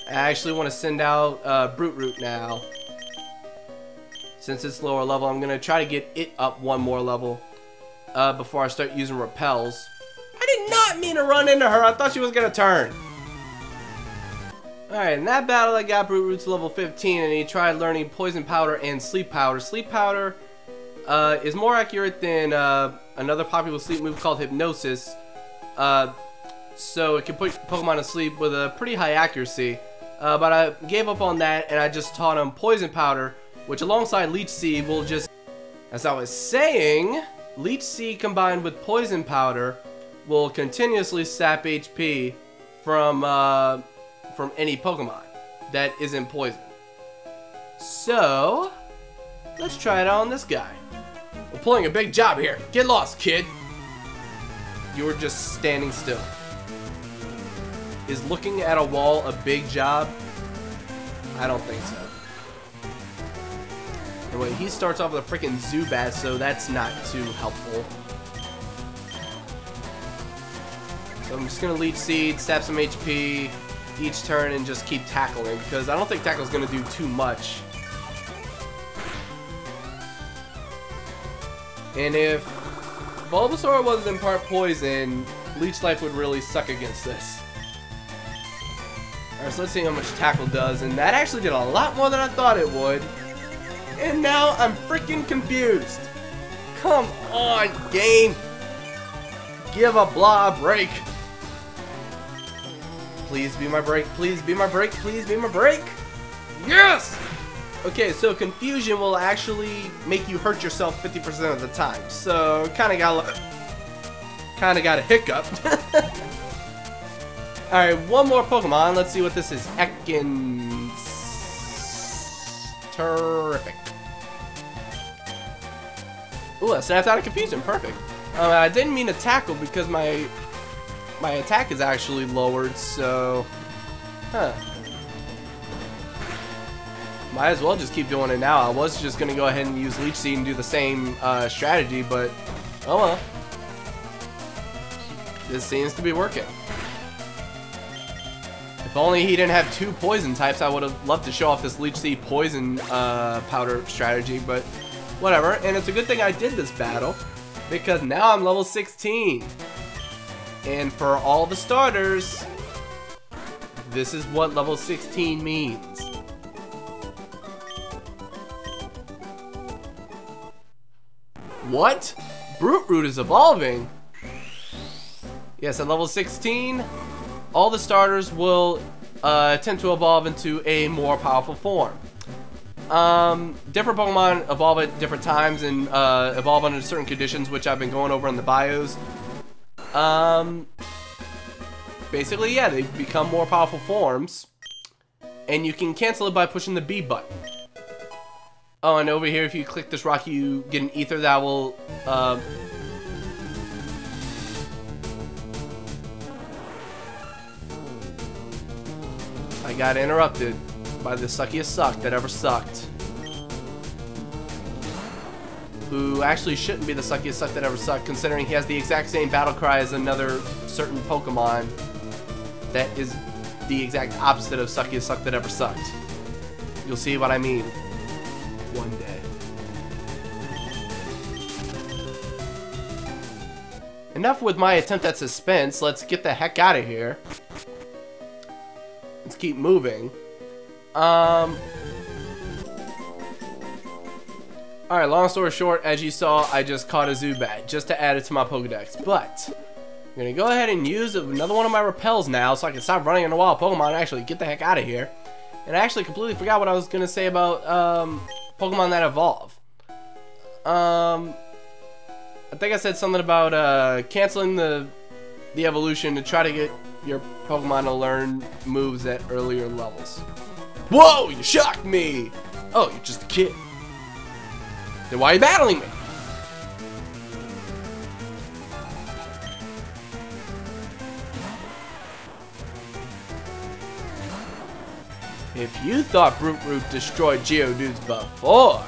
I actually want to send out Brute Root now. Since it's lower level, I'm going to try to get it up one more level before I start using repels. I did not mean to run into her. I thought she was going to turn. Alright, in that battle I got Brute Root to level 15 and he tried learning Poison Powder and Sleep Powder. Sleep Powder is more accurate than another popular sleep move called Hypnosis. So it can put Pokemon to sleep with a pretty high accuracy. But I gave up on that and I just taught him Poison Powder, which alongside Leech Seed will just... As I was saying, Leech Seed combined with Poison Powder will continuously sap HP from any Pokemon that isn't poison. So, let's try it out on this guy. We're pulling a big job here. Get lost, kid. You were just standing still. Is looking at a wall a big job? I don't think so. Anyway, he starts off with a freaking Zubat, so that's not too helpful. So I'm just gonna Leech Seed, sap some HP each turn, and just keep tackling, because I don't think Tackle's gonna do too much. And if Bulbasaur was in part poison, Leech Life would really suck against this. Alright, so let's see how much Tackle does, and that actually did a lot more than I thought it would. And now I'm freaking confused. Come on, game. Give a blah a break. Please be my break. Please be my break. Please be my break. Yes! Okay, so confusion will actually make you hurt yourself 50% of the time. So kind of got a hiccup. All right, one more Pokemon. Let's see what this is. Ekans. Terrific. Ooh, I snapped out of confusion. Perfect. I didn't mean to tackle because my attack is actually lowered, so... Huh. Might as well just keep doing it now. I was just going to go ahead and use Leech Seed and do the same strategy, but... Oh well. This seems to be working. If only he didn't have two poison types, I would have loved to show off this Leech Seed Poison Powder strategy, but whatever. And it's a good thing I did this battle, because now I'm level 16. And for all the starters, this is what level 16 means. What? Brute Root is evolving? Yes, at level 16, all the starters will tend to evolve into a more powerful form. Different Pokemon evolve at different times and evolve under certain conditions, which I've been going over in the bios. Basically, yeah, they become more powerful forms, and you can cancel it by pushing the B button. Oh, and over here, if you click this rock, you get an ether that will, I got interrupted by the suckiest suck that ever sucked. Who actually shouldn't be the suckiest suck that ever sucked, considering he has the exact same battle cry as another certain Pokemon that is the exact opposite of suckiest suck that ever sucked. You'll see what I mean one day. Enough with my attempt at suspense. Let's get the heck out of here. Let's keep moving. Alright, long story short, as you saw, I just caught a Zubat just to add it to my Pokedex. But I'm going to go ahead and use another one of my repels now so I can stop running into wild Pokemon and actually get the heck out of here. And I actually completely forgot what I was going to say about Pokemon that evolve. I think I said something about canceling the evolution to try to get your Pokemon to learn moves at earlier levels. Whoa, you shocked me! Oh, you're just a kid. Then why are you battling me? If you thought Brute Root destroyed Geodudes before,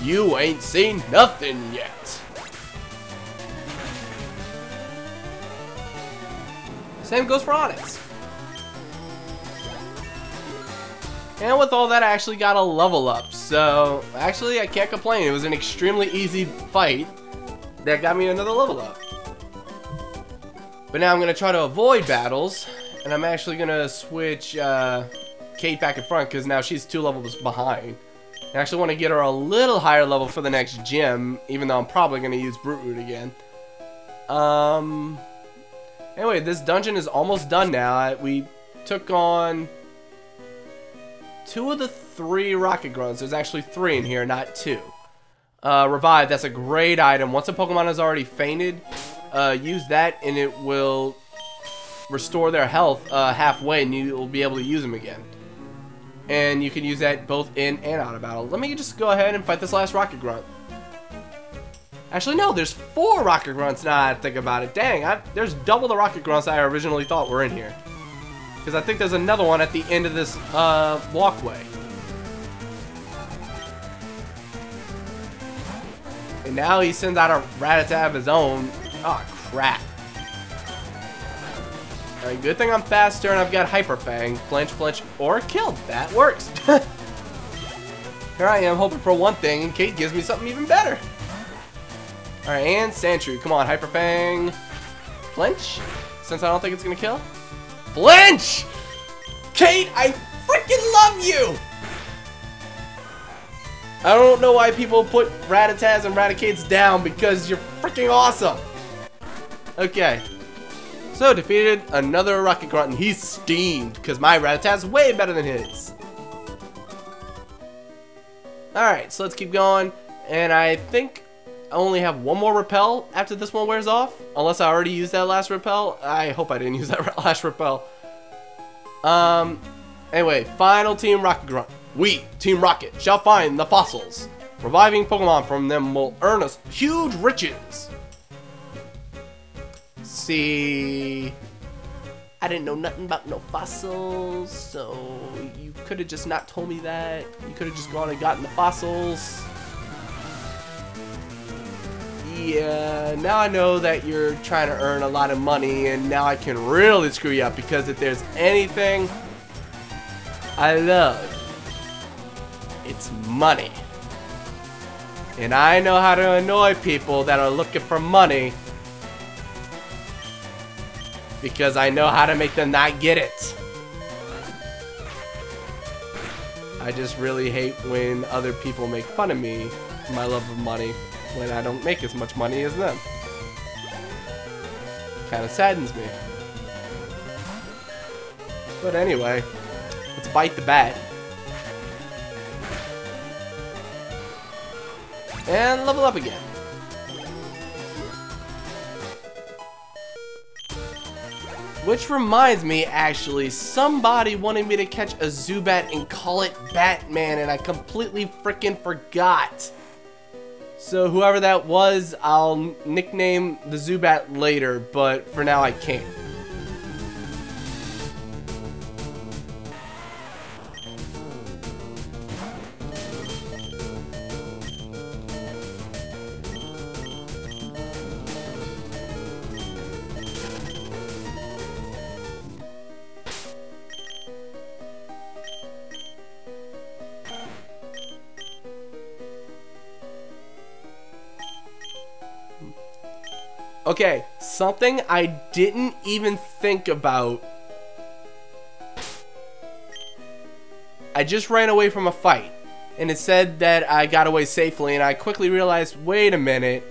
you ain't seen nothing yet. Same goes for Onyx. And with all that, I actually got a level up. So, actually, I can't complain. It was an extremely easy fight that got me another level up. But now I'm going to try to avoid battles. And I'm actually going to switch Kate back in front because now she's 2 levels behind. I actually want to get her a little higher level for the next gym, even though I'm probably going to use Brute Root again. Anyway, this dungeon is almost done now. We took on 2 of the 3 Rocket Grunts. There's actually 3 in here, not 2. Revive, that's a great item. Once a Pokemon has already fainted, use that and it will restore their health halfway and you will be able to use them again. And you can use that both in and out of battle. Let me just go ahead and fight this last Rocket Grunt. Actually, no, there's 4 Rocket Grunts now I think about it. Dang, there's double the Rocket Grunts I originally thought were in here. Because I think there's another one at the end of this walkway. And now he sends out a Rattata of his own. Oh, crap. Alright, good thing I'm faster and I've got Hyper Fang. Flinch, flinch, or kill. That works. Here I am hoping for one thing and Kate gives me something even better. Alright, and Sandshrew. Come on, Hyper Fang. Flinch? Since I don't think it's going to kill. Flinch! Kate, I freaking love you! I don't know why people put Rattatas and Raticates down because you're freaking awesome. Okay. So, defeated another Rocket Grunt and he's steamed because my Rattatas is way better than his. Alright, so let's keep going. And I think I only have one more repel after this one wears off. Unless I already used that last repel. I hope I didn't use that last repel. Anyway, final Team Rocket Grunt. We, Team Rocket, shall find the fossils. Reviving Pokemon from them will earn us huge riches. See, I didn't know nothing about no fossils, so you could have just not told me that. You could have just gone and gotten the fossils. Yeah, now I know that you're trying to earn a lot of money, and now I can really screw you up because if there's anything I love, it's money. And I know how to annoy people that are looking for money because I know how to make them not get it. I just really hate when other people make fun of me, my love of money, when I don't make as much money as them. Kind of saddens me. But anyway, let's bite the bat. And level up again. Which reminds me, actually, somebody wanted me to catch a Zubat and call it Batman, and I completely freaking forgot. So whoever that was, I'll nickname the Zubat later, but for now I can't. Okay, something I didn't even think about. I just ran away from a fight, and it said that I got away safely, and I quickly realized, wait a minute.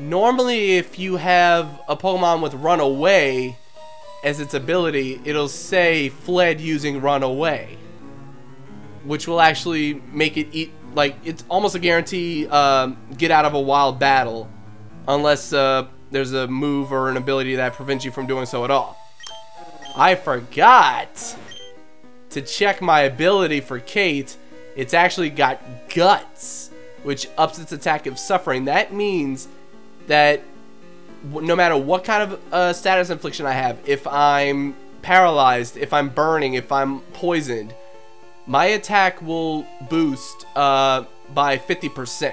Normally, if you have a Pokemon with Run Away as its ability, it'll say fled using Run Away, which will actually make it, like, it's almost a guarantee get out of a wild battle, unless there's a move or an ability that prevents you from doing so at all. I forgot to check my ability for Kate. It's actually got Guts, which ups its attack of suffering. That means that no matter what kind of status infliction I have, if I'm paralyzed, if I'm burning, if I'm poisoned, my attack will boost by 50%.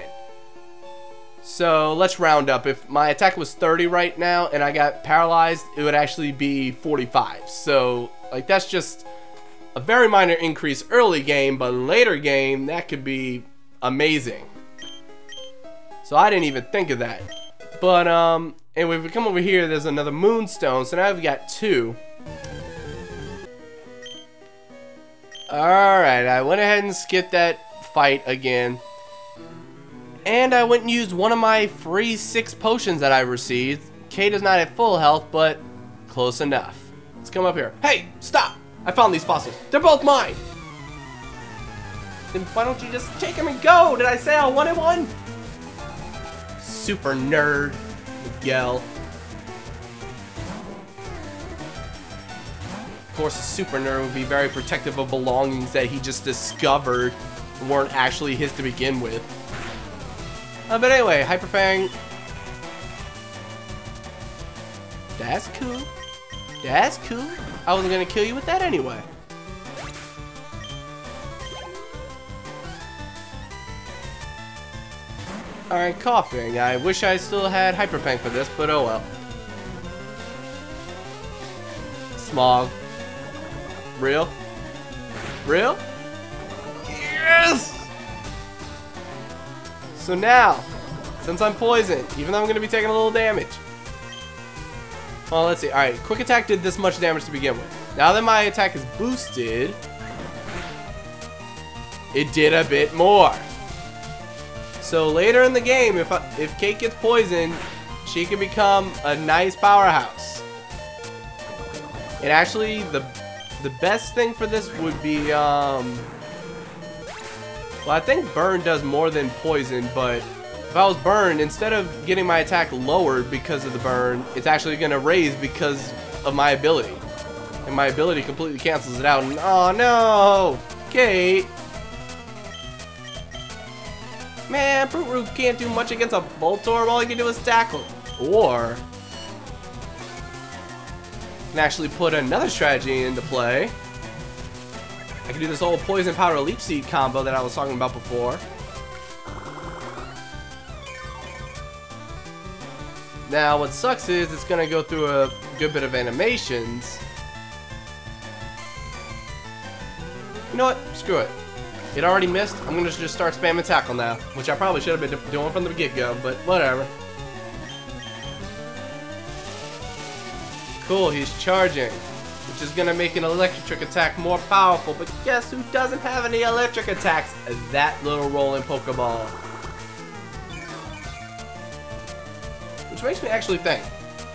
So let's round up. If my attack was 30 right now and I got paralyzed, it would actually be 45. So like that's just a very minor increase early game, but later game that could be amazing. So I didn't even think of that. But anyway, if we come over here, there's another moonstone. So now we've got 2. Alright, I went ahead and skipped that fight again. And I went and used one of my free 6 potions that I received. Kate is not at full health, but close enough. Let's come up here. Hey, stop! I found these fossils. They're both mine! Then why don't you just take them and go? Did I say I wanted one? Super nerd, Miguel. Of course, a super nerd would be very protective of belongings that he just discovered weren't actually his to begin with. But anyway, Hyper Fang. That's cool. That's cool. I wasn't gonna kill you with that anyway. Alright, coughing. I wish I still had Hyper Fang for this, but oh well. Smog. Real? Real? Yes! So now, since I'm poisoned, even though I'm going to be taking a little damage. Well, let's see. Alright, quick attack did this much damage to begin with. Now that my attack is boosted, it did a bit more. So later in the game, if Kate gets poisoned, she can become a nice powerhouse. And actually, the best thing for this would be, well, I think burn does more than poison, but if I was burned, instead of getting my attack lowered because of the burn, it's actually going to raise because of my ability. And my ability completely cancels it out. And, oh no! Kate! Man, Brute Root can't do much against a Voltorb. All he can do is tackle. Or can actually put another strategy into play. I can do this whole Poison Powder Leaf Seed combo that I was talking about before. Now, what sucks is it's going to go through a good bit of animations. You know what? Screw it. It already missed. I'm going to just start spamming tackle now, which I probably should have been doing from the get-go, but whatever. Cool, he's charging, which is going to make an electric attack more powerful, but guess who doesn't have any electric attacks? That little rolling Pokeball. Which makes me actually think,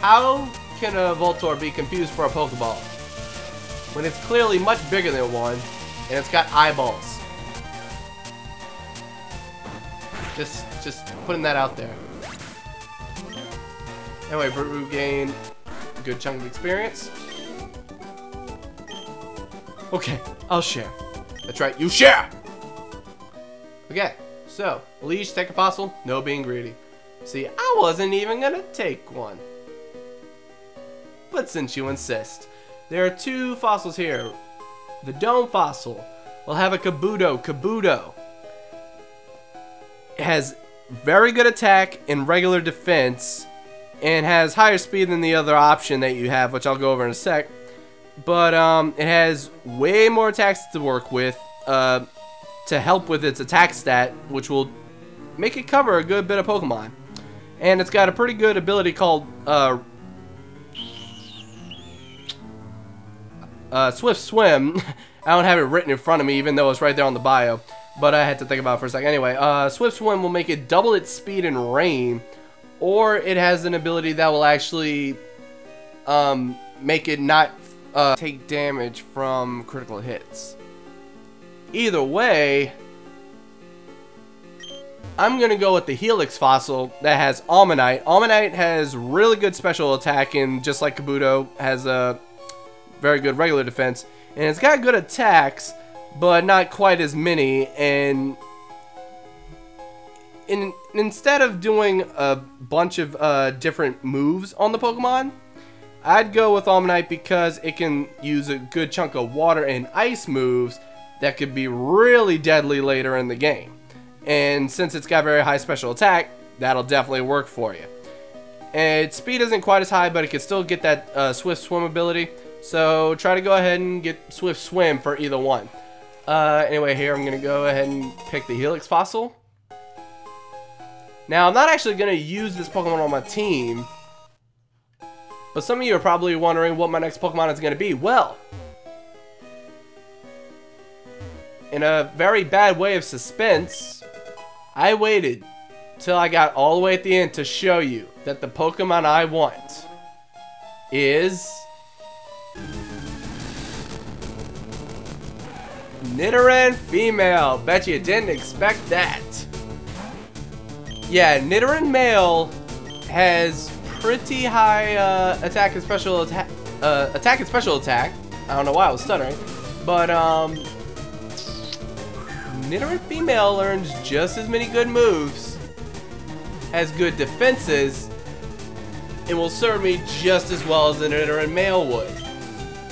how can a Voltorb be confused for a Pokeball when it's clearly much bigger than one and it's got eyeballs? Just putting that out there. Anyway, Brute Root gained a good chunk of experience. Okay, I'll share. That's right, you share! Okay, so, Leash, take a fossil, no being greedy. See, I wasn't even gonna take one. But since you insist, there are 2 fossils here. The Dome Fossil will have a Kabuto. It has very good attack and regular defense, and has higher speed than the other option that you have, which I'll go over in a sec. But it has way more attacks to work with to help with its attack stat, which will make it cover a good bit of Pokemon. And it's got a pretty good ability called Swift Swim. I don't have it written in front of me, even though it's right there on the bio. But I had to think about it for a second. Anyway, Swift Swim will make it double its speed in rain. Or it has an ability that will actually make it not take damage from critical hits. Either way, I'm going to go with the Helix Fossil that has Almanite. Almanite has really good special attack, and just like Kabuto, has a very good regular defense. And it's got good attacks, but not quite as many. And instead of doing a bunch of different moves on the Pokemon, I'd go with Almanite because it can use a good chunk of water and ice moves that could be really deadly later in the game. And since it's got very high special attack, that'll definitely work for you. And its speed isn't quite as high, but it can still get that swift swim ability. So try to go ahead and get swift swim for either one. Anyway, here I'm going to go ahead and pick the Helix fossil. Now, I'm not actually going to use this Pokemon on my team. But some of you are probably wondering what my next Pokemon is going to be. Well, in a very bad way of suspense, I waited till I got all the way at the end to show you that the Pokemon I want is Nidoran female. Bet you didn't expect that. Yeah, Nidoran male has pretty high attack and special attack. I don't know why I was stuttering, but Nidoran female learns just as many good moves, has good defenses, and will serve me just as well as the Nidoran male would.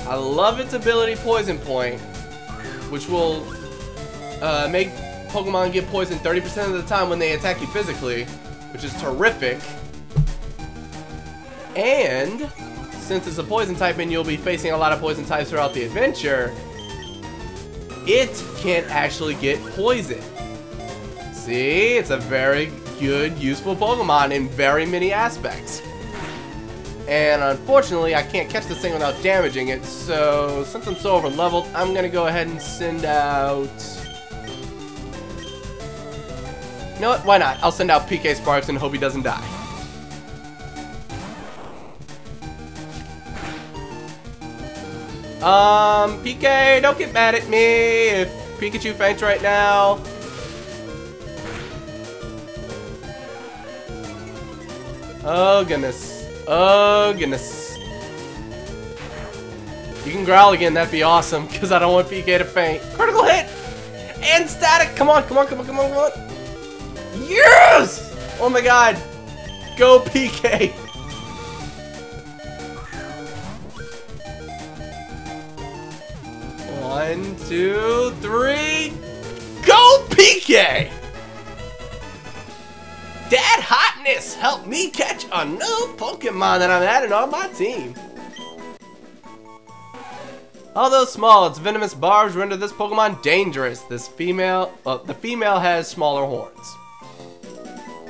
I love its ability Poison Point, which will make Pokemon get poisoned 30% of the time when they attack you physically, which is terrific. And since it's a poison type and you'll be facing a lot of poison types throughout the adventure, it can actually get poisoned. See, it's a very good, useful Pokemon in very many aspects. And unfortunately, I can't catch this thing without damaging it, so since I'm so over leveled, I'm gonna go ahead and send out... You know what? Why not? I'll send out PK Sparks and hope he doesn't die. PK, don't get mad at me if Pikachu faints right now. Oh goodness. Oh goodness. You can growl again, that'd be awesome, because I don't want PK to faint. Critical hit! And static! Come on, come on, come on, come on, come on! Yes! Oh my god! Go PK! One, two, three. Go PK! Dad Hotness, help me catch a new Pokemon that I'm adding on my team. Although small, its venomous barbs render this Pokemon dangerous. The female has smaller horns.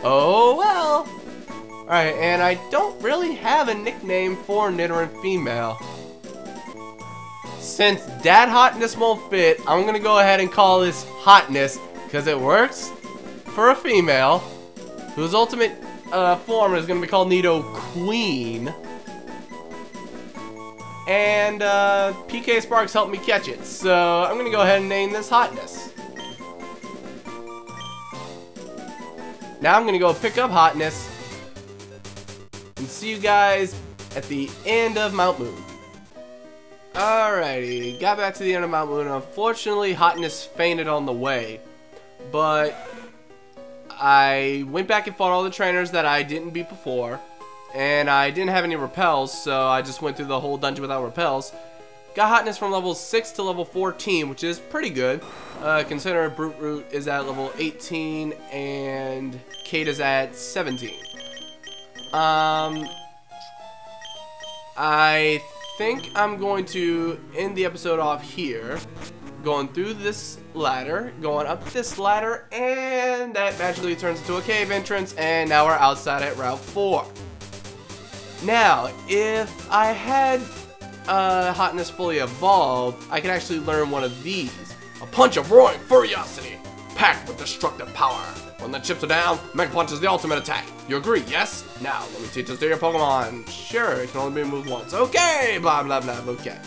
Oh well. Alright, and I don't really have a nickname for Nidoran female. Since Dad Hotness won't fit, I'm gonna go ahead and call this Hotness because it works for a female whose ultimate form is gonna be called Nido Queen. And PK Sparks helped me catch it, so I'm gonna go ahead and name this Hotness. Now I'm gonna go pick up Hotness and see you guys at the end of Mount Moon. Alrighty, got back to the end of Mount Moon. Unfortunately, Hotness fainted on the way, but I went back and fought all the trainers that I didn't beat before, and I didn't have any repels, so I just went through the whole dungeon without repels. Got Hotness from level 6 to level 14, which is pretty good, considering Brute Root is at level 18 and Kate is at 17. I think I'm going to end the episode off here, going through this ladder, going up this ladder, and that magically turns into a cave entrance, and now we're outside at Route 4. Now, if I had Hotness fully evolved, I could actually learn one of these. A Punch of Roaring Furiosity, packed with destructive power. When the chips are down, Mega Punch is the ultimate attack. You agree, yes? Now, let me teach this to your Pokemon. Sure, it can only be moved once. Okay, blah, blah, blah, okay.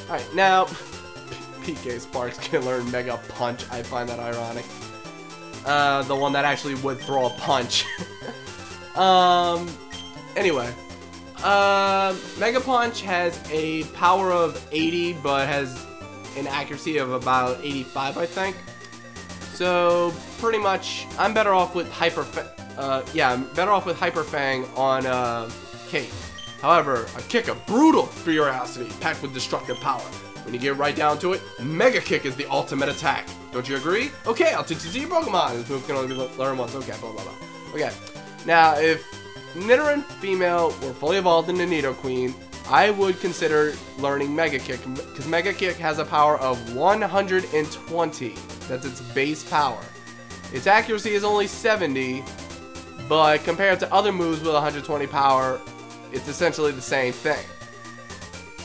Alright, now, PK Sparks can learn Mega Punch. I find that ironic. The one that actually would throw a punch. Anyway. Mega Punch has a power of 80, but has an accuracy of about 85, I think. So pretty much, I'm better off with I'm better off with Hyper Fang on Kate. However, I kick a brutal Furiosity packed with destructive power. When you get right down to it, Mega Kick is the ultimate attack. Don't you agree? Okay, I'll teach you to your Pokemon. This move can only be learned once. Okay, blah blah blah. Okay. Now, if Nidoran female were fully evolved into Nidoqueen, I would consider learning Mega Kick, because Mega Kick has a power of 120. That's its base power. Its accuracy is only 70, but compared to other moves with 120 power, it's essentially the same thing.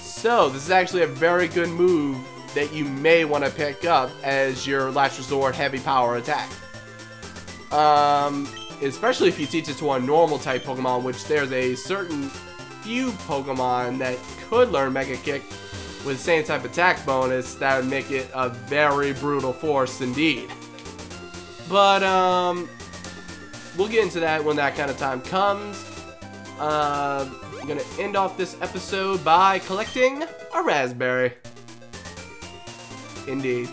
So, this is actually a very good move that you may want to pick up as your last resort heavy power attack. Especially if you teach it to a normal type Pokemon, which there's a certain few Pokemon that could learn Mega Kick with the same type attack bonus. That would make it a very brutal force indeed. But we'll get into that when that kind of time comes. I'm gonna end off this episode by collecting a raspberry. Indeed.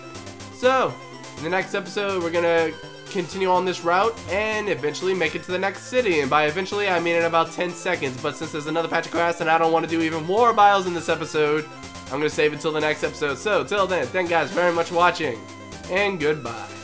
So, in the next episode, we're gonna continue on this route and eventually make it to the next city. And by eventually, I mean in about 10 seconds. But since there's another patch of grass and I don't want to do even more bios in this episode, I'm gonna save it till the next episode. So, till then, thank you guys very much for watching, and goodbye.